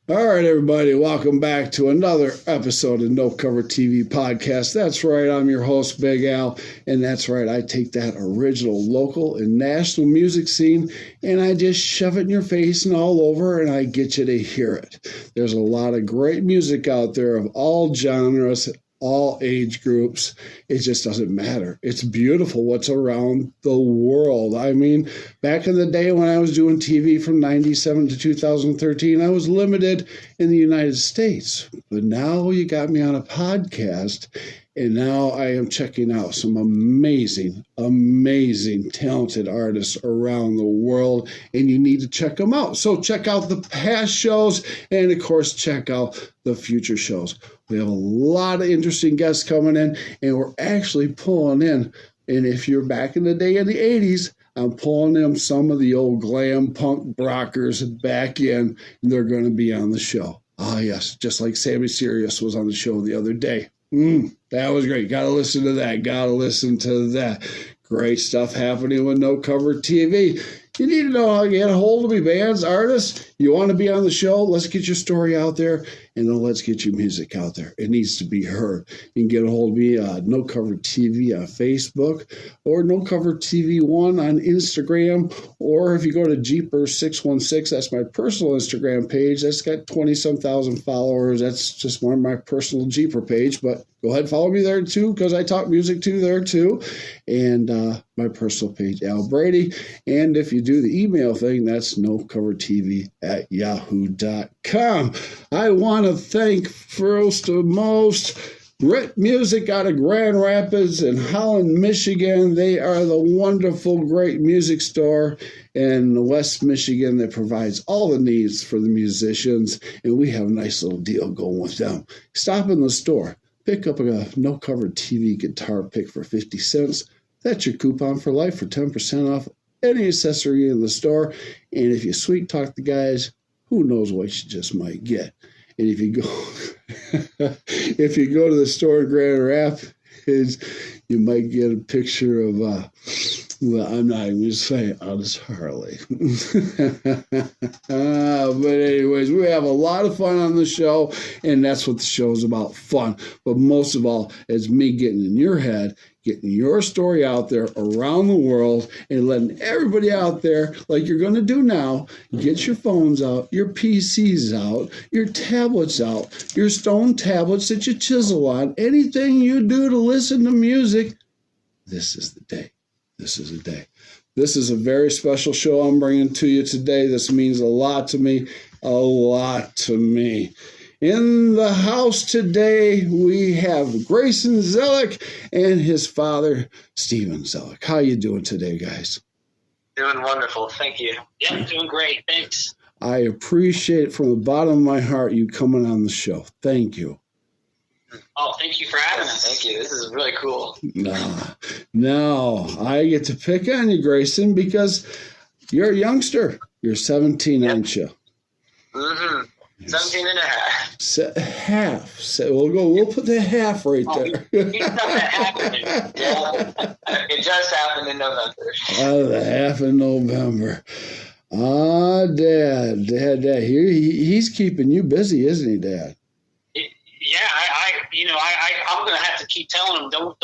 All right, everybody, welcome back to another episode of No Cover TV Podcast. That's right, I'm your host, Big Al, and that's right, I take that original local and national music scene and I just shove it in your face and all over, and I get you to hear it. There's a lot of great music out there of all genres, all age groups. It just doesn't matter. It's beautiful what's around the world. I mean, back in the day when I was doing TV from 97 to 2013, I was limited in the United States. But now you got me on a podcast, and now I am checking out some amazing, talented artists around the world, and you need to check them out. So check out the past shows, and of course, check out the future shows. We have a lot of interesting guests coming in, and we're actually pulling in. And if you're back in the day in the 80s, I'm pulling in some of the old glam punk rockers back in, and they're going to be on the show. Ah, yes, just like Sammy Sirius was on the show the other day. That was great. Got to listen to that. Got to listen to that. Great stuff happening with No Cover TV. You need to know how to get a hold of me, bands, artists. You want to be on the show? Let's get your story out there, and then let's get your music out there. It needs to be heard. You can get a hold of me No Cover TV on Facebook, or No Cover TV 1 on Instagram, or if you go to Jeepers616, that's my personal Instagram page. That's got 20-some thousand followers. That's just one of my personal Jeeper page, but go ahead and follow me there too, because I talk music too there too. And my personal page, Al Brady. And if you do the email thing, that's nocovertv@yahoo.com. I want to thank first and most Grit Music out of Grand Rapids in Holland, Michigan. They are the wonderful, great music store in West Michigan that provides all the needs for the musicians. And we have a nice little deal going with them. Stop in the store. Pick up a No Cover TV guitar pick for 50 cents. That's your coupon for life for 10% off any accessory in the store. And if you sweet talk the guys, who knows what you just might get. And if you go to the store in Grand Rapids, you might get a picture of well, I'm not even going to say it on this Harley. But anyways, we have a lot of fun on the show, and that's what the show is about, fun. But most of all, it's me getting in your head, getting your story out there around the world, and letting everybody out there, like you're going to do now, get your phones out, your PCs out, your tablets out, your stone tablets that you chisel on, anything you do to listen to music. This is the day. This is a day. This is a very special show I'm bringing to you today. This means a lot to me, a lot to me. In the house today, we have Grayson Zelik and his father, Steven Zelik. How you doing today, guys? Doing wonderful. Thank you. Yeah, doing great. Thanks. I appreciate it from the bottom of my heart you coming on the show. Thank you. Oh, thank you for having us. Thank you. This is really cool. No, I get to pick on you, Grayson, because you're a youngster. You're 17, aren't you? Mm-hmm. 17 and a half. Half. So we'll put the half right there. He's not that happening. Yeah. It just happened in November. The half in November. Dad. He's keeping you busy, isn't he, Dad? I'm going to have to keep telling him, don't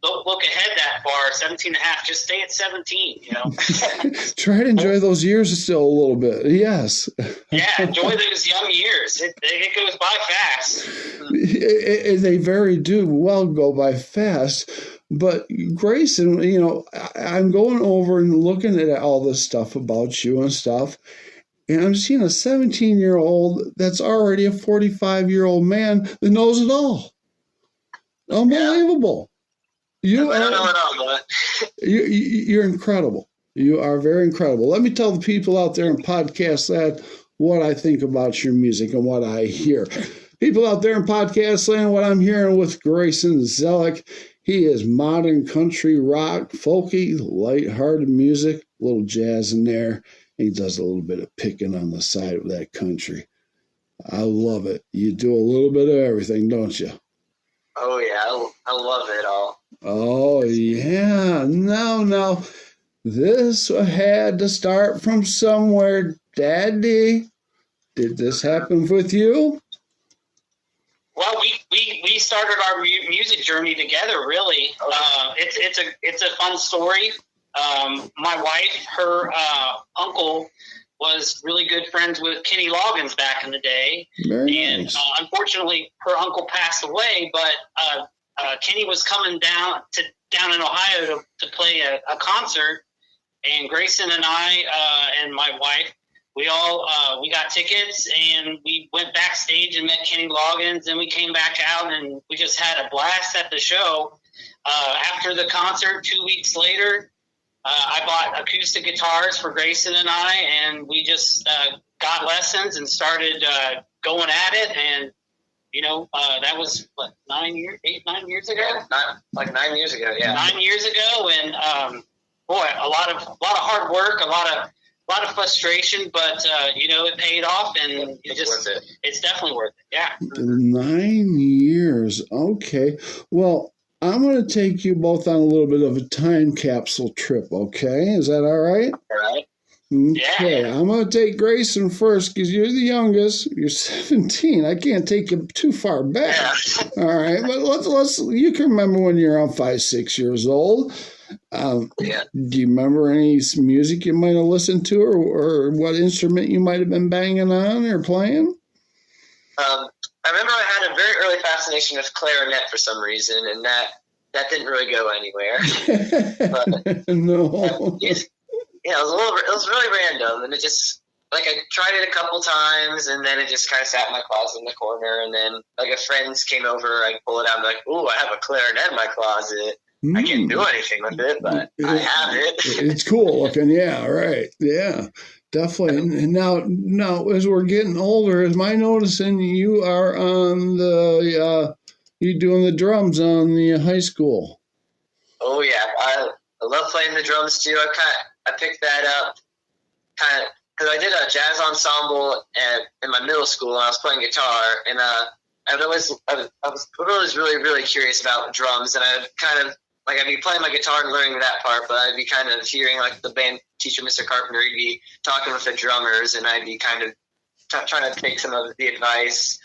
look ahead that far. 17 and a half, just stay at 17, Try to enjoy those years still a little bit. Yes. Yeah, enjoy those young years. It goes by fast. They very do well go by fast. But Grayson, I'm going over and looking at all this stuff about you and stuff. And I'm seeing a 17-year-old that's already a 45-year-old man that knows it all. Unbelievable. I don't know what else, but you're incredible. You are very incredible. Let me tell the people out there in podcast land what I think about your music and what I hear. People out there in podcast land, what I'm hearing with Grayson Zelik, he is modern country rock, folky, lighthearted music, a little jazz in there. He does a little bit of picking on the side of that country. I love it. You do a little bit of everything, don't you? Oh, yeah. I love it all. Oh, yeah. No. This had to start from somewhere, Daddy. Did this happen with you? Well, we started our music journey together. Really, it's a fun story. My wife, her uncle was really good friends with Kenny Loggins back in the day. Very and nice. Unfortunately, her uncle passed away. But Kenny was coming down in Ohio to play a concert, and Grayson and I and my wife, we got tickets, and we went backstage and met Kenny Loggins, and we came back out, and we just had a blast at the show. After the concert, 2 weeks later, I bought acoustic guitars for Grayson and I, and we just got lessons and started going at it. And that was what, 9 years ago. Like 9 years ago, yeah. 9 years ago, and boy, a lot of hard work, a lot of frustration, but it paid off, and it's definitely worth it. Yeah. 9 years. Okay. Well, I'm going to take you both on a little bit of a time capsule trip, okay? Is that all right? All right. Okay, Yeah. I'm going to take Grayson first because you're the youngest. You're 17. I can't take you too far back. Yeah. All right, but let's. You can remember when you're around 5, 6 years old. Yeah. Do you remember any music you might have listened to, or what instrument you might have been banging on or playing? I remember I had a very early fascination with clarinet for some reason, and that didn't really go anywhere. But, No. it was really random, and it just, like, I tried it a couple times, and then it just kind of sat in my closet in the corner, and then, like, if friends came over, I'd pull it out and be like, ooh, I have a clarinet in my closet. I can't do anything with it, but I have it. It's cool looking, yeah, right, yeah. Definitely. And now, as we're getting older, am I noticing you are on you doing the drums on the high school? Oh yeah, I love playing the drums too. I picked that up because I did a jazz ensemble in my middle school, and I was playing guitar, and I was always really, really curious about drums, and I'd be playing my guitar and learning that part, but I'd be kind of hearing, like, the band teacher, Mr. Carpenter, he'd be talking with the drummers, and I'd be kind of trying to take some of the advice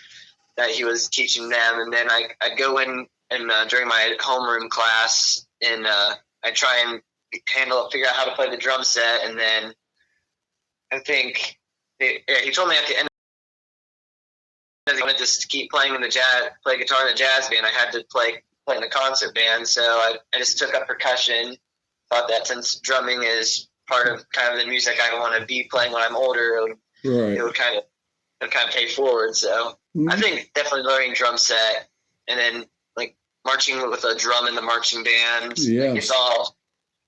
that he was teaching them. And then I'd go in and during my homeroom class, and I'd try and figure out how to play the drum set. And then I think he told me at the end that he wanted to keep playing play guitar in the jazz band, I had to play in the concert band. So I just took up percussion. Thought that since drumming is part of kind of the music I want to be playing when I'm older, it would kind of pay forward. So I think definitely learning drum set, and then, like, marching with a drum in the marching band. Yes. It's all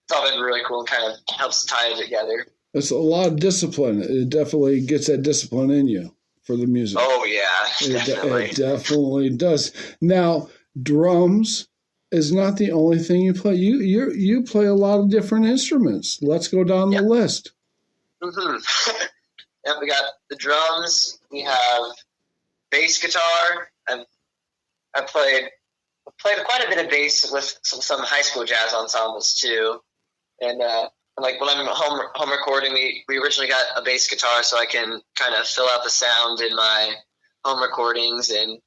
been really cool and kind of helps tie it together. It's a lot of discipline. It definitely gets that discipline in you for the music. Oh yeah, definitely. It definitely does. Now, drums is not the only thing you play. You play a lot of different instruments. Let's go down the list. Mm-hmm. Yep, we got the drums. We have bass guitar. I played quite a bit of bass with some high school jazz ensembles too. And like, when I'm home recording, we originally got a bass guitar so I can kind of fill out the sound in my home recordings, and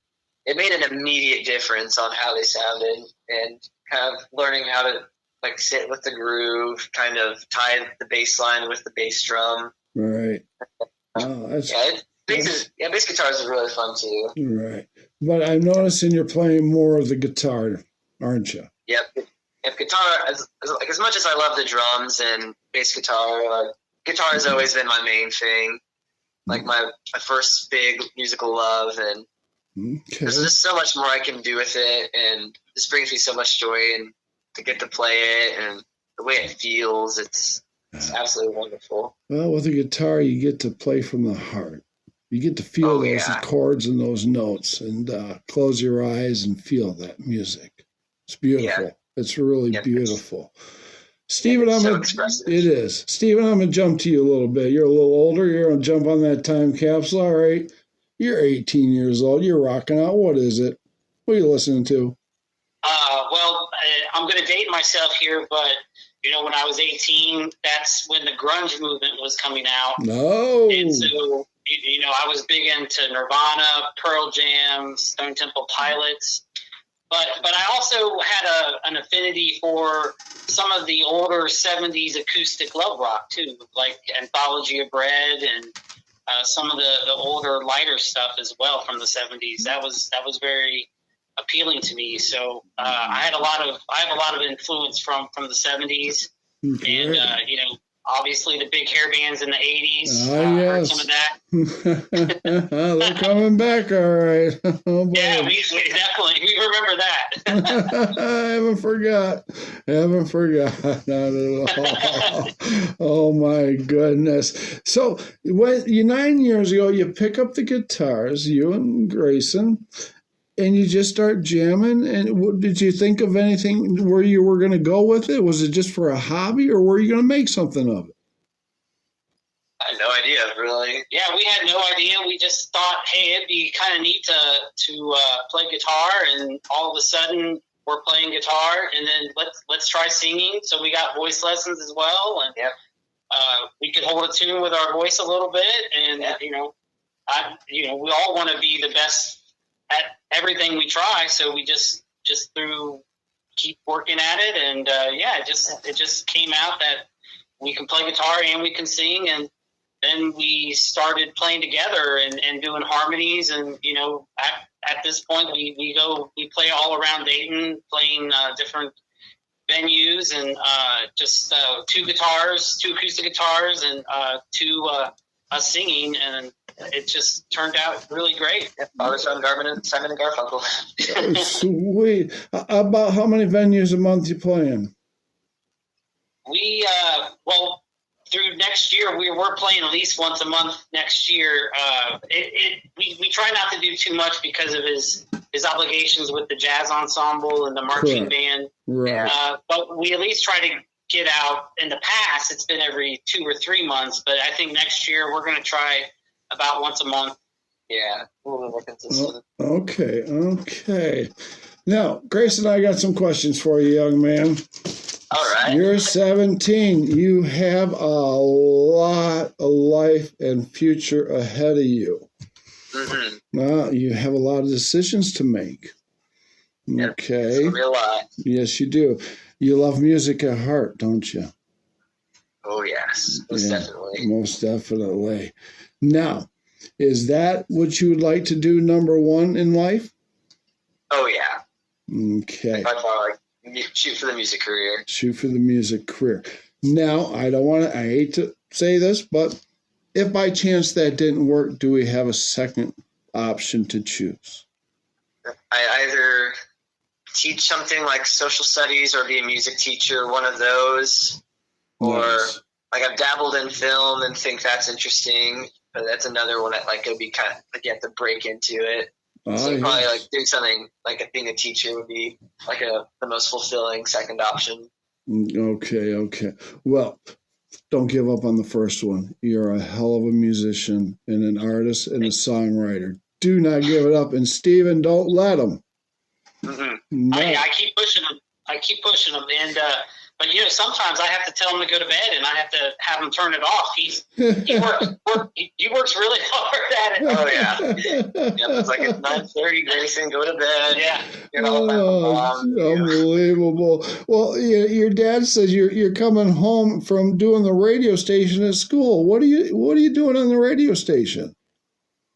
it made an immediate difference on how they sounded, and kind of learning how to, like, sit with the groove, kind of tie the bass line with the bass drum. Right. Oh, bass guitars are really fun too. Right. But I'm noticing you're playing more of the guitar, aren't you? Yep. Guitar, as much as I love the drums and bass guitar, guitar has always been my main thing. Like, my first big musical love, and there's just so much more I can do with it, and this brings me so much joy, and to get to play it, and the way it feels, it's absolutely wonderful. Well, with a guitar, you get to play from the heart. You get to feel those chords and those notes, and close your eyes and feel that music. It's beautiful. Yeah. It's really beautiful. Stephen, it is. Stephen, I'm going to jump to you a little bit. You're a little older. You're going to jump on that time capsule. All right. You're 18 years old. You're rocking out. What is it? What are you listening to? Well, I'm going to date myself here, but, when I was 18, that's when the grunge movement was coming out. No. And so I was big into Nirvana, Pearl Jam, Stone Temple Pilots, but I also had an affinity for some of the older '70s acoustic love rock too, like Anthology of Bread and some of the older lighter stuff as well from the '70s. That was very appealing to me. So I have a lot of influence from the '70s, and obviously the big hair bands in the '80s. Heard some of that. They're coming back, all right. Oh, yeah, we remember that. I haven't forgot. Not at all. Oh my goodness. So when 9 years ago, you pick up the guitars, you and Grayson, and you just start jamming. And did you think of anything where you were going to go with it? Was it just for a hobby, or were you going to make something of it? I had no idea, really. Yeah, we had no idea. We just thought, hey, it'd be kind of neat to play guitar, and all of a sudden we're playing guitar, and then let's try singing. So we got voice lessons as well, and we could hold a tune with our voice a little bit, and we all want to be the best at everything we try, so we just keep working at it, and it just came out that we can play guitar and we can sing, and then we started playing together and doing harmonies, and at this point we play all around Dayton, playing different venues, and just two acoustic guitars, and two us singing, and it just turned out really great. Father, Son, Simon and Garfunkel. Sweet. About how many venues a month you playing? We through next year we're playing at least once a month next year. We try not to do too much because of his obligations with the jazz ensemble and the marching band. Right. But we at least try to get out. In the past, it's been every 2 or 3 months, but I think next year we're going to try about once a month. Yeah, a little bit more consistent. Okay. Now, Grayson, I got some questions for you, young man. All right. You're 17. You have a lot of life and future ahead of you. Mm-hmm. Now, you have a lot of decisions to make. Okay. It's a real lot. Yes, you do. You love music at heart, don't you? Oh, yes. Most definitely. Most definitely. Now, is that what you would like to do, number one, in life? Oh, yeah. Okay. By far, shoot for the music career. Shoot for the music career. Now, I hate to say this, but if by chance that didn't work, do we have a second option to choose? I either teach something like social studies or be a music teacher, one of those. Or like I've dabbled in film and think that's interesting. But that's another one that it'll be kind of like you have to break into it. So probably doing something like being a teacher would be the most fulfilling second option. Okay. Well, don't give up on the first one. You're a hell of a musician and an artist and a songwriter. Do not give it up. And Steven, don't let him. Mm-hmm. No. I keep pushing him. And but sometimes I have to tell him to go to bed, and I have to have him turn it off. He works really hard at it. Oh yeah. It's like it's 9:30. Grayson, go to bed. Yeah. Unbelievable. Well, your dad says you're coming home from doing the radio station at school. What are you doing on the radio station?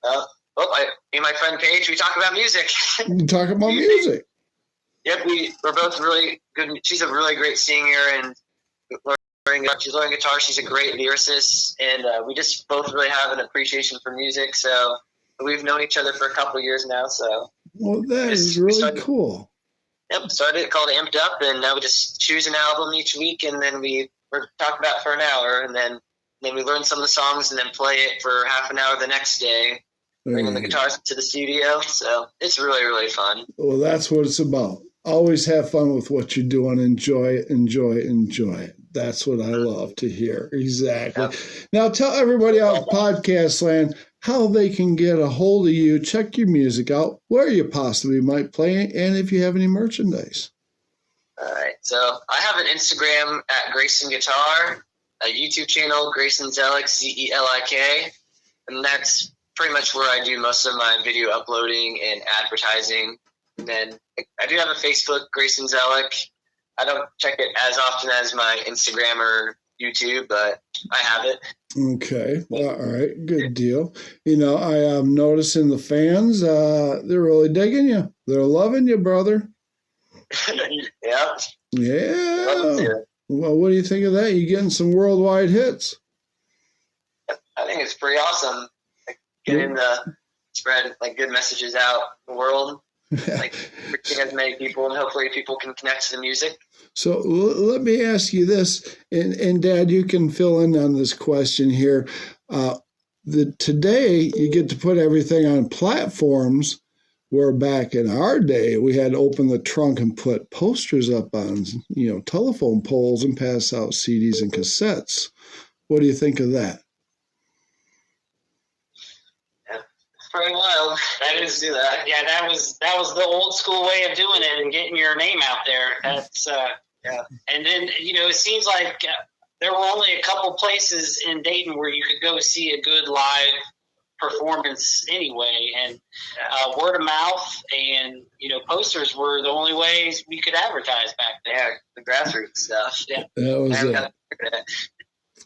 Me and my friend Paige, we talk about music. You talk about music. Yep, we're both really good. She's a really great singer, and she's learning guitar. She's a great lyricist, and we just both really have an appreciation for music. So we've known each other for a couple of years now. So that is really cool. Yep, started it called Amped Up, and now we just choose an album each week, and then we're talking about it for an hour, and then we learn some of the songs, and then play it for half an hour the next day. Bringing the guitars to the studio, so it's really, really fun. Well, that's what it's about. Always have fun with what you're doing. Enjoy it. That's what I love to hear. Exactly. Yep. Now, tell everybody out in podcast land how they can get a hold of you, check your music out, where you possibly might play it, and if you have any merchandise. All right. So I have an Instagram at Grayson Guitar, a YouTube channel, Grayson Zelik, Zelik. and that's pretty much where I do most of my video uploading and advertising. And then I do have a Facebook, Grayson Zelik. I don't check it as often as my Instagram or YouTube, but I have it. Okay. All right. Good deal. I am noticing the fans, they're really digging you. They're loving you, brother. Yeah. Yeah. Well, what do you think of that? You getting some worldwide hits? I think it's pretty awesome. Getting the spread good messages out in the world, reaching as many people, and hopefully people can connect to the music. So let me ask you this, and Dad, you can fill in on this question here. Today you get to put everything on platforms, where back in our day we had to open the trunk and put posters up on telephone poles and pass out CDs and cassettes. What do you think of that? Pretty wild. That is do that. Yeah, that was the old school way of doing it and getting your name out there. That's yeah. And then it seems like there were only a couple places in Dayton where you could go see a good live performance anyway, and word of mouth and posters were the only ways we could advertise back then. Yeah, the grassroots stuff. Yeah, that was it.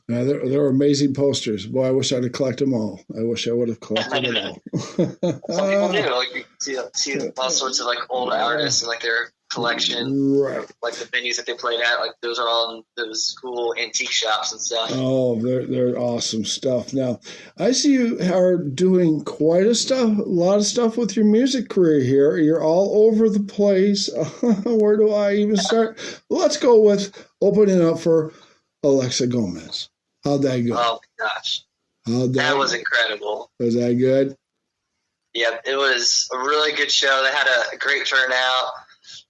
There were amazing posters. Boy, I wish I'd have collected them all. I wish I would have collected them all. Some people do. You see all sorts of old artists and their collection, right? The venues that they played at. Those are all in those cool antique shops and stuff. Oh, they're awesome stuff. Now, I see you are doing quite a lot of stuff with your music career here. You're all over the place. Where do I even start? Let's go with opening up for Alexa Gomez. How'd that go? Oh, gosh. That was incredible. Was that good? Yeah, it was a really good show. They had a great turnout.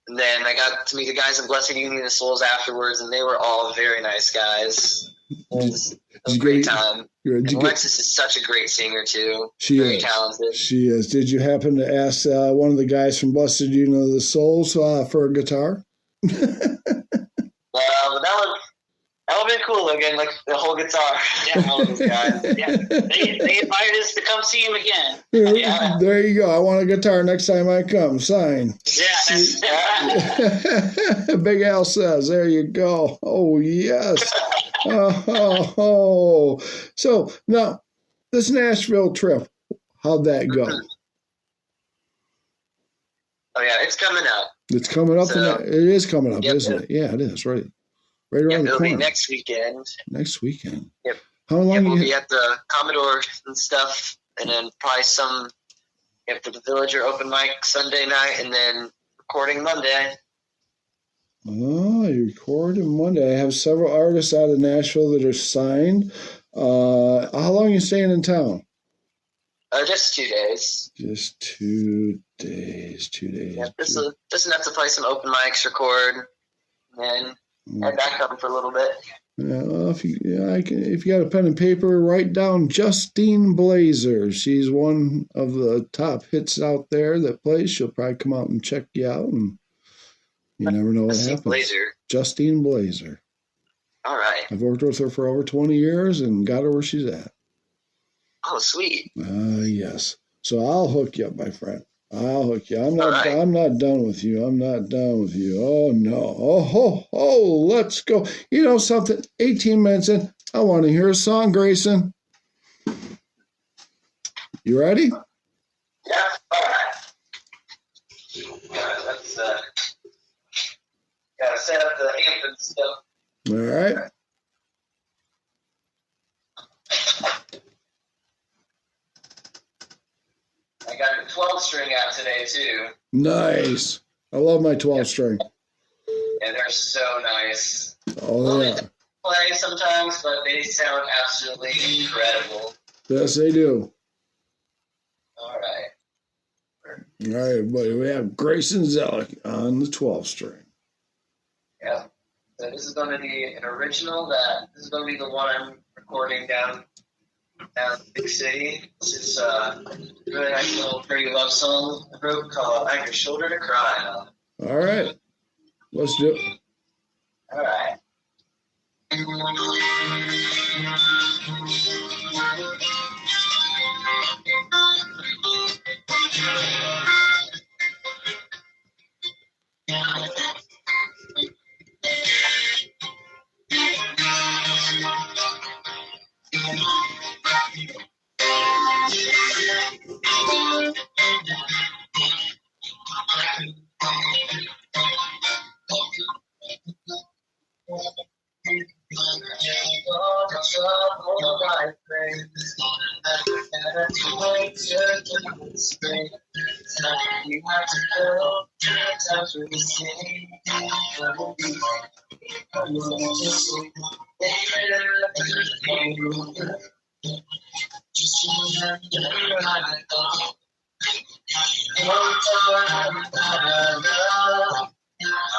And then I got to meet the guys in Blessed Union of Souls afterwards, and they were all very nice guys. It was a great time. Alexis is such a great singer, too. Very talented. She is. Did you happen to ask one of the guys from Blessed Union of the Souls for a guitar? That would have been cool again, the whole guitar. Yeah, all those guys. Yeah. They invited us to come see him again. Yeah. There you go. I want a guitar next time I come. Sign. Yeah. Big Al says, there you go. Oh, yes. Oh. So, now, this Nashville trip, how'd that go? Oh, yeah, it's coming up. It's coming up. It is coming up, isn't it? Yeah, it is, right. Right around the corner. It'll be next weekend. Next weekend. Yep. How long? We'll be at the Commodore and stuff, and then probably the Villager open mic Sunday night, and then recording Monday. Oh, you recording Monday. I have several artists out of Nashville that are signed. How long are you staying in town? Just 2 days. Just 2 days. 2 days. Yeah, just enough to play some open mics, record, and then head back home for a little bit. Well, if you got a pen and paper, write down Justine Blazer. She's one of the top hits out there that plays. She'll probably come out and check you out, and you never know what happens. Justine Blazer. All right. I've worked with her for over 20 years and got her where she's at. Oh, sweet. Yes. So I'll hook you up, my friend. I'll hook you. I'm not done with you. I'm not done with you. Oh, no. Oh, let's go. You know something? 18 minutes in, I want to hear a song, Grayson. You ready? Yeah. All right. Let's gotta set up the amp and stuff. All right. I got the 12-string out today, too. Nice. I love my 12-string. Yeah, they're so nice. Oh, yeah. They play sometimes, but they sound absolutely incredible. Yes, they do. All right. All right, buddy. We have Grayson Zelik on the 12-string. Yeah. So this is going to be an original. This is going to be the one I'm recording down in the big city. This is a really nice little pretty love song I wrote called "I Have Your Shoulder to Cry On." All right. Let's do it. All right.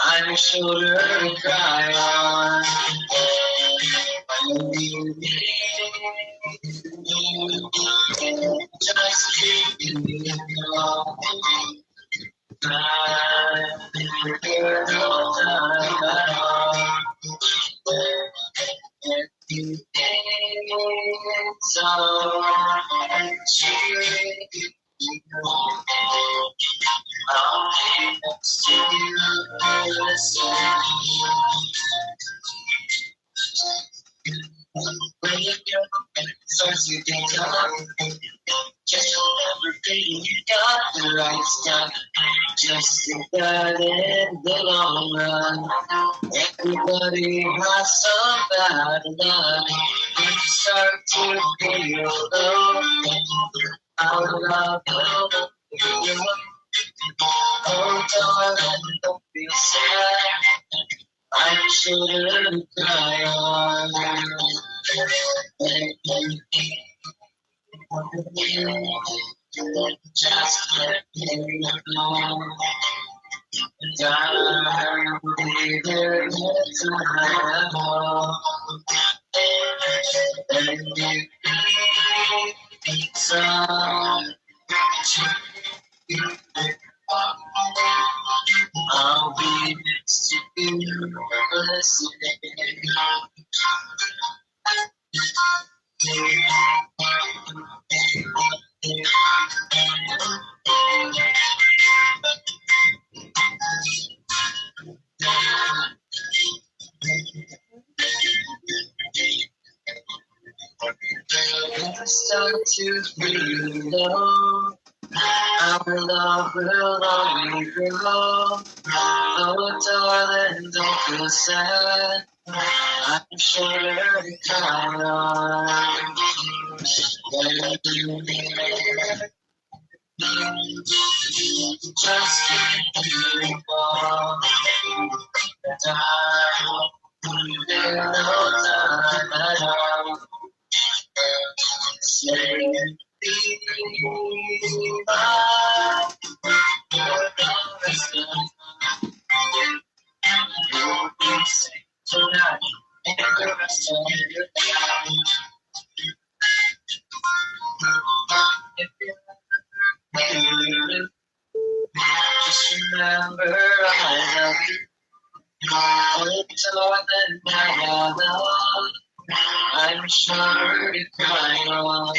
I'm your shoulder to cry on. Just keep me along. I'll be next to you. When you go, starts to get on. Just remember, baby, you got the right stuff. Just think that in the long run, everybody has some bad luck. When you start to feel low, our love will be young. Oh, darling, don't be sad. I'm sure to cry on. Just let me know. I'll be there next time. And you need some. I'll be next to you, listening. I start to feel low. Our love will only grow. Oh, darling, don't feel sad. I'm sure to count on. When you need it, just keep me warm. There's no time at all. Say tonight and the rest of your life. Just remember I love you. Oh, darling, I love. I'm sure to cry on.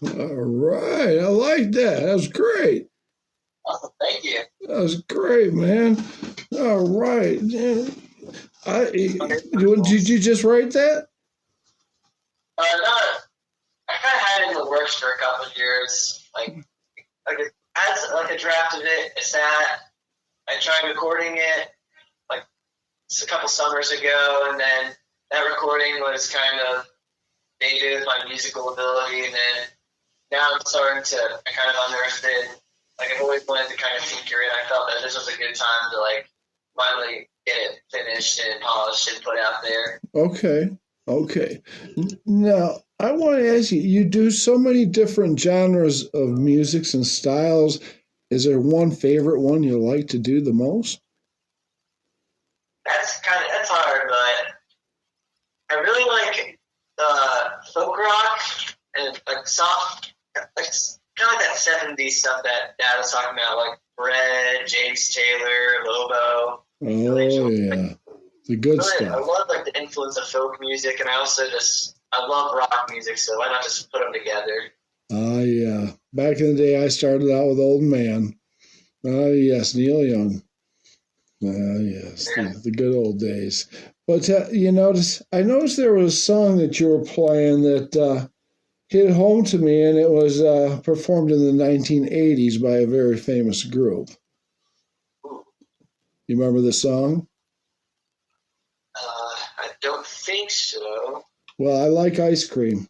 All right. I like that. That was great. Awesome. Thank you. That was great, man. All right. Yeah. Did you just write that? No, I kind of had it in the works for a couple of years. Like I had a draft of it. It's that I tried recording it like a couple summers ago, and then that recording was kind of dated with my musical ability, and then now I'm starting to kind of unearth it. Like I've always wanted to kind of tinker it. I felt that this was a good time to like finally get it finished and polished and put out there. Okay. Now, I want to ask you, you do so many different genres of musics and styles. Is there one favorite one you like to do the most? That's hard, but I really like folk rock and like soft, like kind of like that 70s stuff that Dad was talking about, like Red, James Taylor, Lobo. Oh, yeah. The good really, stuff. I love like the influence of folk music, and I also I love rock music, so why not just put them together? Yeah. Back in the day, I started out with Old Man. Yes, Neil Young. Yes, the good old days. But I noticed there was a song that you were playing that hit home to me, and it was performed in the 1980s by a very famous group. You remember the song? I don't think so. Well, I like ice cream.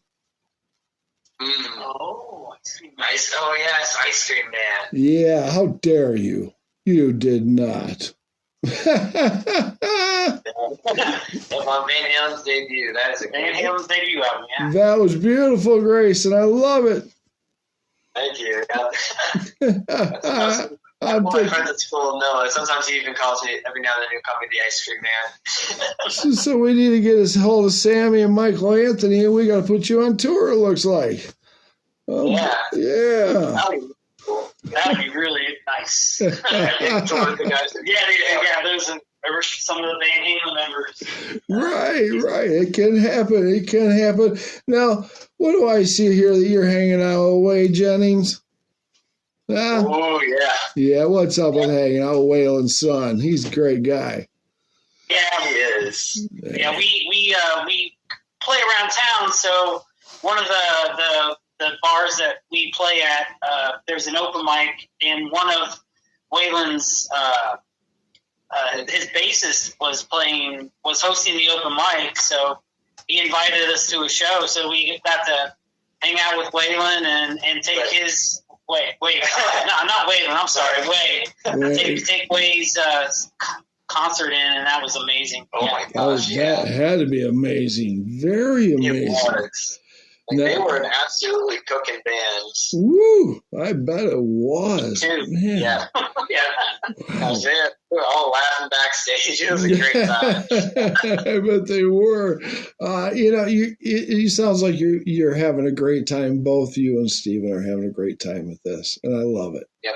Oh, Ice Cream Man. Oh, yes, Ice Cream Man. Yeah, how dare you? You did not. That's on Van Halen's debut. That is a Van Halen's debut album, yeah. That was beautiful, Grayson. I love it. Thank you. One of my friends at school know. Sometimes he even calls me every now and then. He'll call me the Ice Cream Man. So we need to get a hold of Sammy and Michael Anthony, and we got to put you on tour. It looks like. Yeah. That'd be really nice. Those are some of the Van Halen members. Right. It can happen. Now, what do I see here that you're hanging out with Wade Jennings? Oh, yeah. Yeah, what's up with hanging out with Waylon's son? He's a great guy. Yeah, he is. Yeah, we play around town, so one of the bars that we play at, there's an open mic, and one of Waylon's his bassist was hosting the open mic, so he invited us to a show, so we got to hang out with Waylon and take his not Waylon, I'm sorry, Wade. Take Wade's concert in, and that was amazing. Oh my gosh, that had to be amazing. Very amazing. It was. They were an absolutely cooking band. Woo! I bet it was. Man. Yeah. That was it. We were all laughing backstage. It was a great time. I bet they were. You sounds like you're having a great time. Both you and Steven are having a great time with this, and I love it. Yep.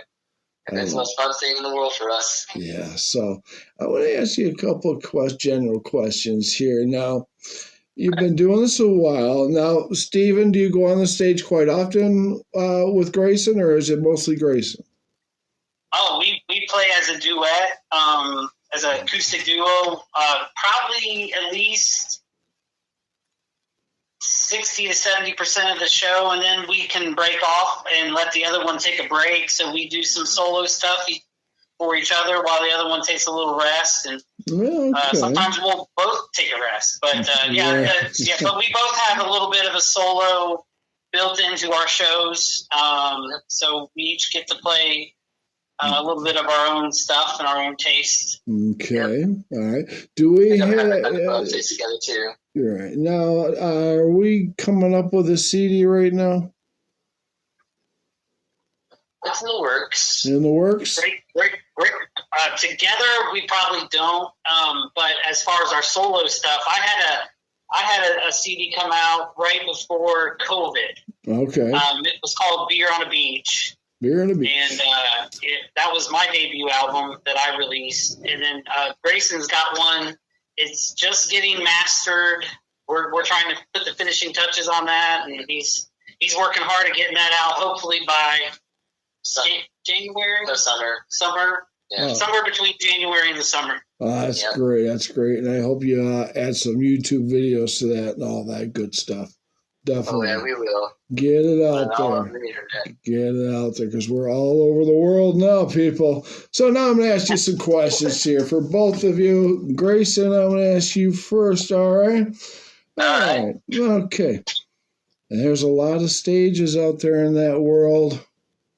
And it's the most fun thing in the world for us. Yeah. So I want to ask you a couple of general questions here. Now, you've been doing this a while. Now, Steven, do you go on the stage quite often with Grayson, or is it mostly Grayson? Oh, we play as a duet, as an acoustic duo, probably at least 60 to 70% of the show, and then we can break off and let the other one take a break. So we do some solo stuff for each other while the other one takes a little rest, and sometimes we'll both take a rest. But but we both have a little bit of a solo built into our shows, so we each get to play a little bit of our own stuff and our own taste. Okay, all right. Do we have taste together too? Right now, are we coming up with a CD right now? It's in the works. In the works? Great. Together, we probably don't. But as far as our solo stuff, I had a CD come out right before COVID. Okay. It was called Beer on a Beach. Beer on a Beach. And that was my debut album that I released. And then Grayson's got one. It's just getting mastered. We're trying to put the finishing touches on that, and he's working hard at getting that out. Hopefully by January? No, summer. Yeah. Somewhere between January and the summer. That's great. That's great. And I hope you add some YouTube videos to that and all that good stuff. Definitely. Oh, yeah, we will. Get it out there. Get it out there, because we're all over the world now, people. So now I'm going to ask you some questions here for both of you. Grayson, I'm going to ask you first, all right? All right. Okay. And there's a lot of stages out there in that world.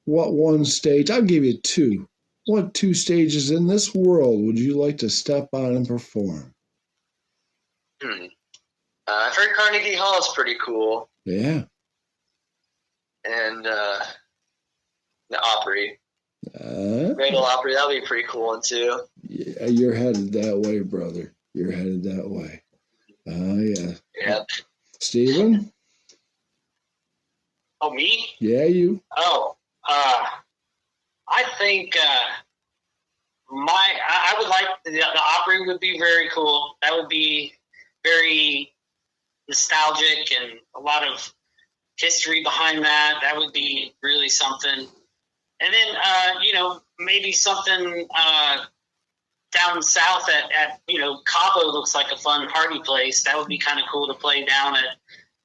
What one stage? I'll give you two. What two stages in this world would you like to step on and perform? I've heard Carnegie Hall is pretty cool. Yeah. And the Opry. Great Ole Opry, that'll be a pretty cool one too. Yeah, you're headed that way, brother. You're headed that way. Yeah. Yep. Steven? Oh, me? Yeah, you. Oh, I think I would like the Opry would be very cool. That would be very nostalgic and a lot of history behind that. That would be really something. And then, maybe something down south at Cabo looks like a fun party place. That would be kind of cool to play down at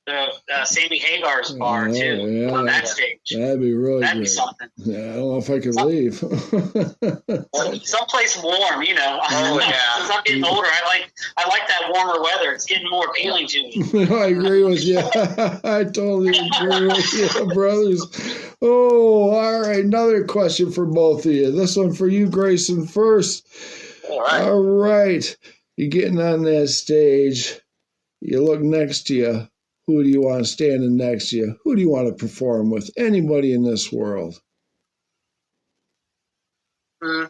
the Sammy Hagar's bar too, on that stage. That'd be really That'd good. be something. Yeah, I don't know if I could leave. Someplace warm, Oh yeah. As I'm getting older, I like that warmer weather. It's getting more appealing to me. I agree with you. I totally agree with you, brothers. Oh, all right. Another question for both of you. This one for you, Grayson, first. All right. All right. You're getting on that stage. You look next to you. Who do you want standing next to you? Who do you want to perform with? Anybody in this world? Not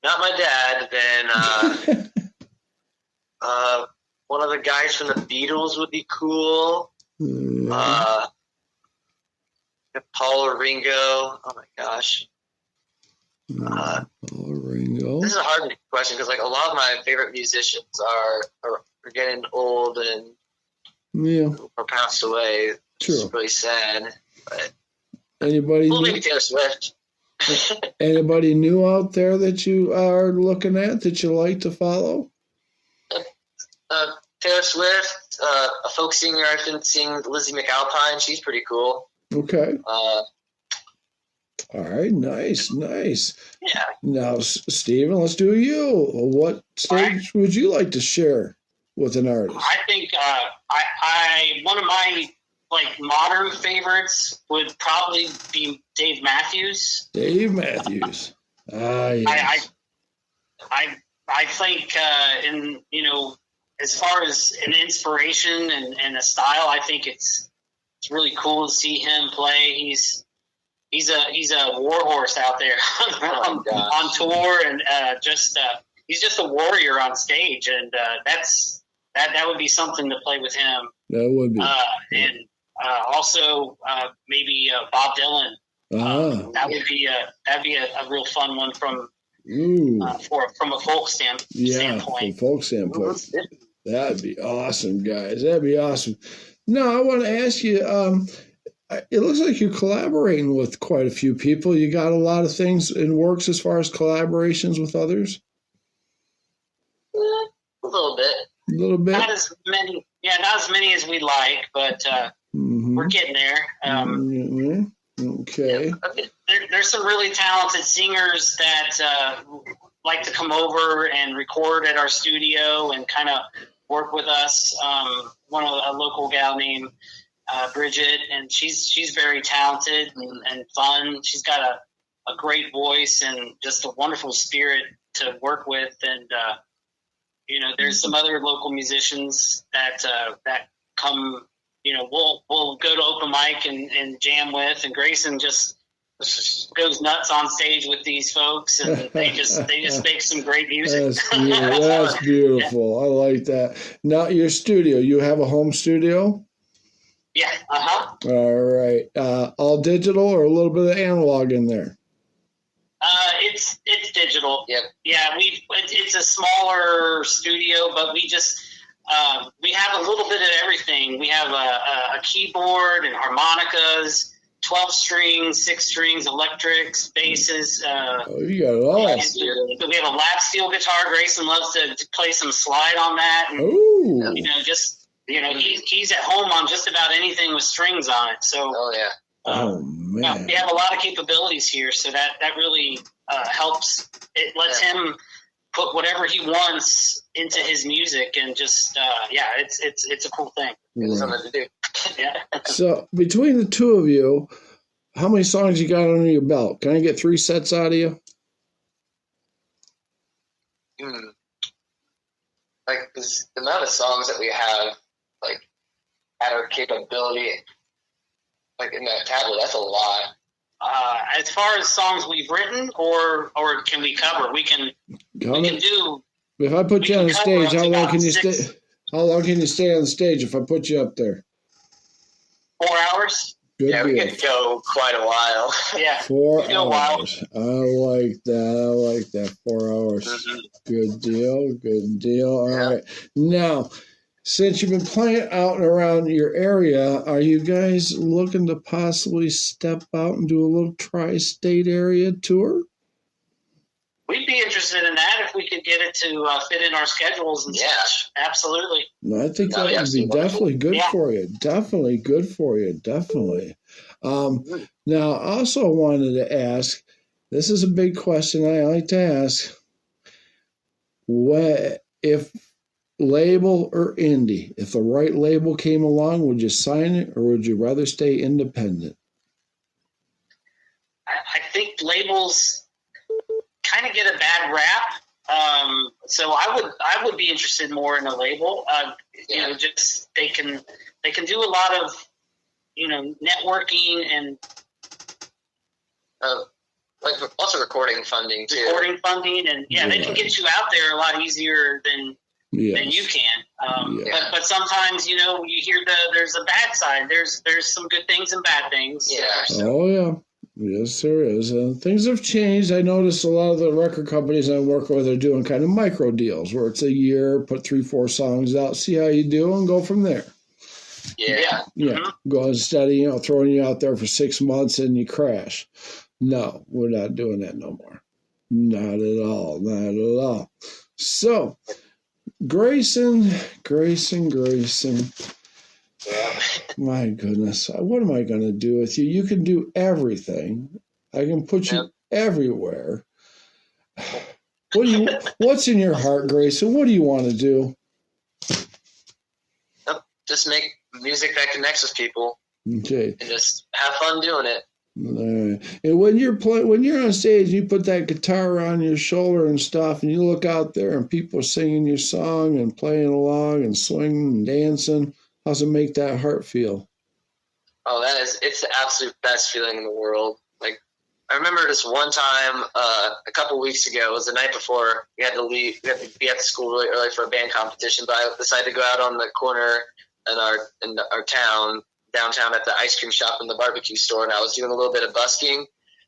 my dad. Then one of the guys from the Beatles would be cool. Paul or Ringo. Oh my gosh. Paul Ringo. This is a hard question because a lot of my favorite musicians are getting old and or passed away. True. It's really sad. But Anybody? maybe Taylor Swift. Anybody new out there that you are looking at that you like to follow? Taylor Swift, a folk singer I've been seeing, Lizzie McAlpine. She's pretty cool. Okay. All right. Nice. Yeah. Now, Stephen, let's do you. What stage would you like to share with an artist? I think I one of my modern favorites would probably be Dave Matthews. Dave Matthews. Yes. I think as far as an inspiration and a style, I think it's really cool to see him play. He's a warhorse out there on tour, and he's just a warrior on stage, and that would be something to play with him. That would be. And also maybe Bob Dylan. That'd be a real fun one from a folk standpoint. Yeah, from folk standpoint. That'd be awesome, guys. That'd be awesome. Now, I want to ask you, it looks like you're collaborating with quite a few people. You got a lot of things in works as far as collaborations with others? A little bit. A little bit? Not as many as we'd like, but we're getting there. Okay. There's some really talented singers that like to come over and record at our studio and kind of work with us. A local gal named Bridget, and she's very talented and fun. She's got a great voice and just a wonderful spirit to work with. And there's some other local musicians that come. We'll go to open mic and jam with, and Grayson just goes nuts on stage with these folks, and they just make some great music. That's beautiful. I like that. Now, your studio, you have a home studio? Yeah. All right. All digital or a little bit of analog in there? It's digital. Yep. Yeah, it's a smaller studio, but we have a little bit of everything. We have a keyboard and harmonicas, 12 strings, 6 strings, electrics, basses. You got it all. We have a lap steel guitar. Grayson loves to play some slide on that. And, ooh. He's at home on just about anything with strings on it. So, oh man, we have a lot of capabilities here. So that really helps. It lets him put whatever he wants into his music, and just it's a cool thing. It's something to do. Yeah. So between the two of you, how many songs you got under your belt? Can I get 3 sets out of you? Like the amount of songs that we have, at our capability, in that tablet, that's a lot. As far as songs we've written, or can we cover? We can do. If I put you on the stage, how long can you stay? How long can you stay on the stage if I put you up there? 4 hours. Good deal. We could go quite a while. Yeah, 4 hours. I like that. 4 hours. Mm-hmm. Good deal. All right. Now, since you've been playing out and around your area, are you guys looking to possibly step out and do a little tri-state area tour? We'd be interested in that if we could get it to fit in our schedules and such. Absolutely. I think that would be definitely good for you. Definitely good for you. Definitely. Now, I also wanted to ask, this is a big question I like to ask. If label or indie, if the right label came along, would you sign it or would you rather stay independent? I think labels kind of get a bad rap. So I would be interested more in a label. You know, just they can do a lot of, you know, networking and like also recording funding too. Recording funding and they can get you out there a lot easier than you can. But sometimes, you know, you hear there's a bad side. There's some good things and bad things. Yeah. Oh yeah. Yes, there is. Things have changed. I noticed a lot of the record companies I work with are doing kind of micro deals where it's a year, put 3-4 songs out, see how you do, and go from there. Yeah. Mm-hmm. Go instead of, you know, throwing you out there for 6 months and you crash. No, we're not doing that no more. Not at all. Not at all. So, Grayson. Yeah. My goodness. What am I going to do with you? You can do everything. I can put you everywhere. What's in your heart, Grayson? What do you want to do? Just make music that connects with people. Okay. And just have fun doing it. And when you're on stage, you put that guitar on your shoulder and stuff, and you look out there and people are singing your song and playing along and swinging and dancing. How's it make that heart feel? Oh, it's the absolute best feeling in the world. Like, I remember this one time a couple weeks ago. It was the night before we had to leave. We had to be at the school really early for a band competition, but I decided to go out on the corner in our town, downtown, at the ice cream shop and the barbecue store, and I was doing a little bit of busking.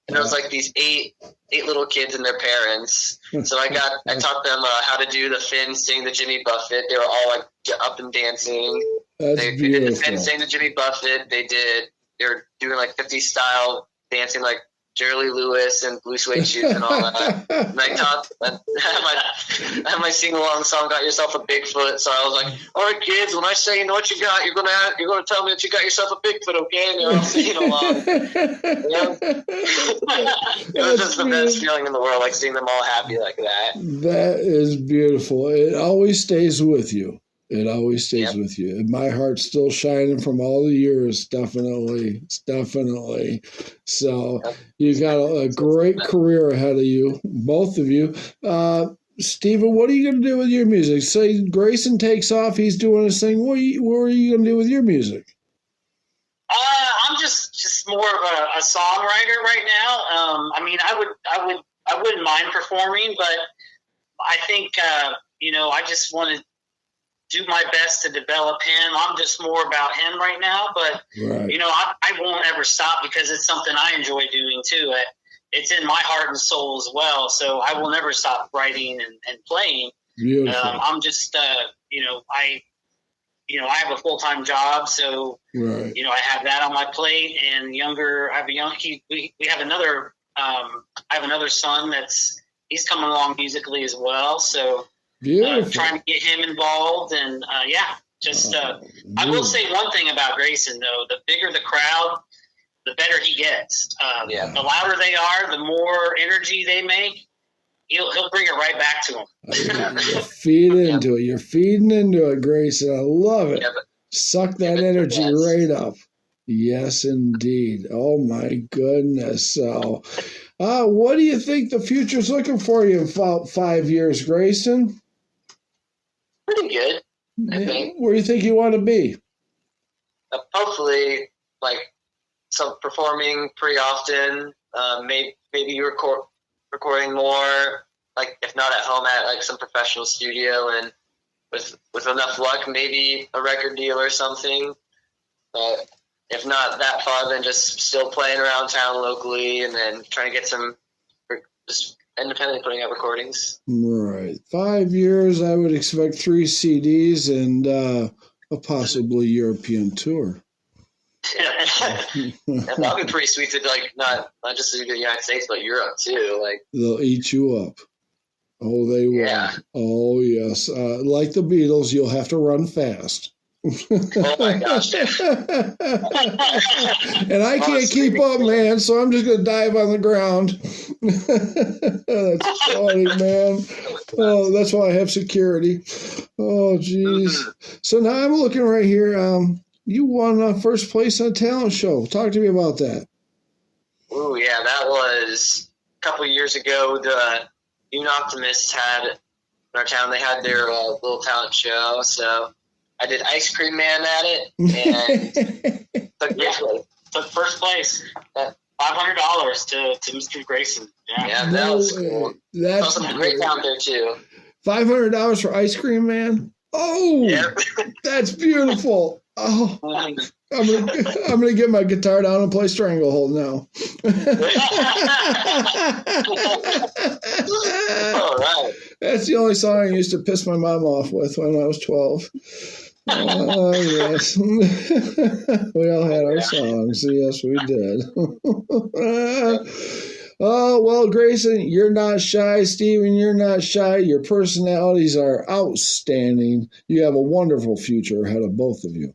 And it was like these eight little kids and their parents. So I taught them how to do the Finn, sing the Jimmy Buffett. They were all like up and dancing. They did the Finn, sing the Jimmy Buffett. They were doing like 50s style dancing, like Jerry Lee Lewis and blue suede shoes and all that. And I had my sing along song, "Got Yourself a Bigfoot." So I was like, "All right, kids, when I say you know what you got, you're gonna tell me that you got yourself a Bigfoot, okay?" And you're all singing along. It was just the best feeling in the world, like seeing them all happy like that. That is beautiful. It always stays with you. It always stays with you. And my heart's still shining from all the years, definitely. So you got a great career ahead of you, both of you. Stephen, what are you going to do with your music? Say Grayson takes off, he's doing his thing. What are you going to do with your music? I'm just more of a songwriter right now. I mean, I wouldn't mind performing, but I think I just want to do my best to develop him. I'm just more about him right now, but I won't ever stop because it's something I enjoy doing too. It's in my heart and soul as well. So I will never stop writing and playing. I'm just, I have a full-time job. So, I have that on my plate and we have another, I have another son he's coming along musically as well. So, trying to get him involved and I will say one thing about Grayson though: the bigger the crowd, the better he gets. The louder they are, the more energy they make. He'll bring it right back to him. You're feeding into it, Grayson. I love it. Suck that energy right up. Yes, indeed. Oh my goodness. So, what do you think the future's looking for you in about 5 years, Grayson? Pretty good, I think. Where do you think you want to be? Hopefully, like, some performing pretty often. Maybe recording more, like, if not at home, at like some professional studio, and with enough luck, maybe a record deal or something. But if not that far, then just still playing around town locally, and then trying to get some just independently putting out recordings. Right. 5 years, I would expect 3 CDs and a possibly European tour. That'll be pretty sweet to like not just do the United States but Europe too. Like they'll eat you up. Oh, they will. Yeah. Oh, yes. Like the Beatles, you'll have to run fast. Oh my gosh. And I can't keep up, man, so I'm just going to dive on the ground. That's funny, man. Oh, that's why I have security. Oh, jeez. So now I'm looking right here. You won first place on a talent show. Talk to me about that. Oh, yeah, that was a couple of years ago. The Young Optimists had in our town, they had their little talent show, so I did Ice Cream Man at it, and took first place. $500 to Mr. Grayson. Yeah, that was cool. That's some great talent there too. $500 for Ice Cream Man. Oh, yep. That's beautiful. Oh, I'm gonna get my guitar down and play Stranglehold now. All right. That's the only song I used to piss my mom off with when I was 12. Oh, yes. We all had our songs. Yes, we did. Oh, well, Grayson, you're not shy. Steven, you're not shy. Your personalities are outstanding. You have a wonderful future ahead of both of you.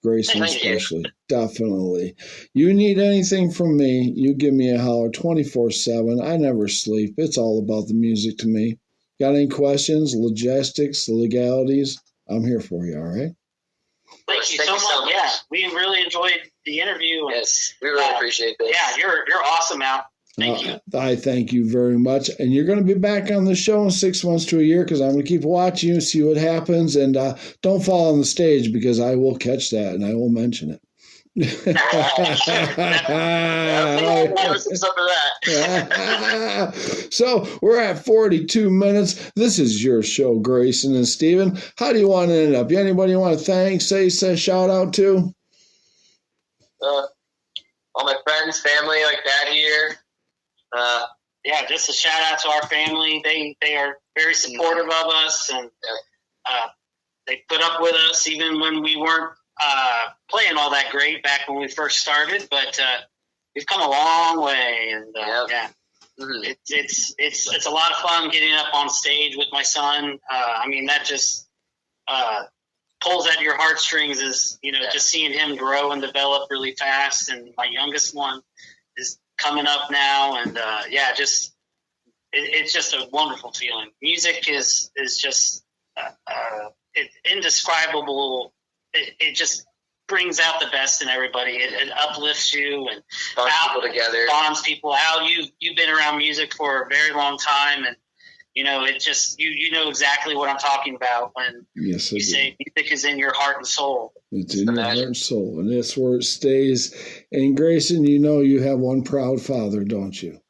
Grayson especially. Definitely. You need anything from me, you give me a holler 24/7. I never sleep. It's all about the music to me. Got any questions, logistics, legalities? I'm here for you, all right? Thank you so much. Yeah, we really enjoyed the interview. Yes, we really appreciate this. Yeah, you're awesome, Al. Thank you. I thank you very much. And you're going to be back on the show in 6 months to a year because I'm going to keep watching you, see what happens. And don't fall on the stage because I will catch that and I will mention it. So we're at 42 minutes. This is your show, Grayson and Steven. How do you want to end up? Anybody you want to thank, say shout out to? All my friends, family like that here. Yeah, just a shout out to our family. They are very supportive of us, and they put up with us even when we weren't playing all that great back when we first started. But we've come a long way, and yeah, it's a lot of fun getting up on stage with my son. I mean, that just pulls at your heartstrings. Is just seeing him grow and develop really fast, and my youngest one is coming up now, and it's just a wonderful feeling. Music is just indescribable. It just brings out the best in everybody. It uplifts you and bonds people together. Bonds people out. You've been around music for a very long time, and it just you know exactly what I'm talking about when you say music is in your heart and soul. It's in your heart and soul, and that's where it stays. And Grayson, you have one proud father, don't you?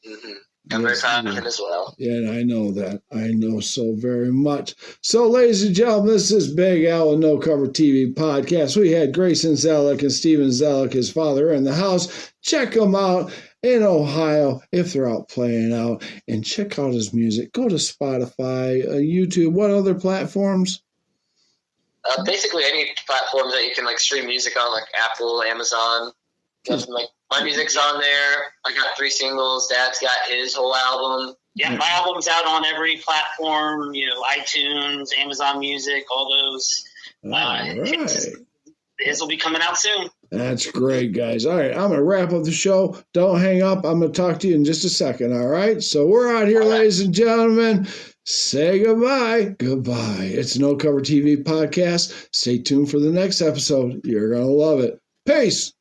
Mm-hmm. I'm very proud of him as well. Yeah, and I know that. I know so very much. So, ladies and gentlemen, this is Big Al and No Cover TV podcast. We had Grayson Zelik and Steven Zelik, his father, in the house. Check them out in Ohio if they're out playing out. And check out his music. Go to Spotify, YouTube. What other platforms? Basically any platforms that you can stream music on, like Apple, Amazon. My music's on there. I got 3 singles. Dad's got his whole album. Yeah, my album's out on every platform. iTunes, Amazon Music, all those. All right. His will be coming out soon. That's great, guys. All right, I'm going to wrap up the show. Don't hang up. I'm going to talk to you in just a second, all right? So we're out here, ladies and gentlemen. Say goodbye. Goodbye. It's No Cover TV podcast. Stay tuned for the next episode. You're going to love it. Peace.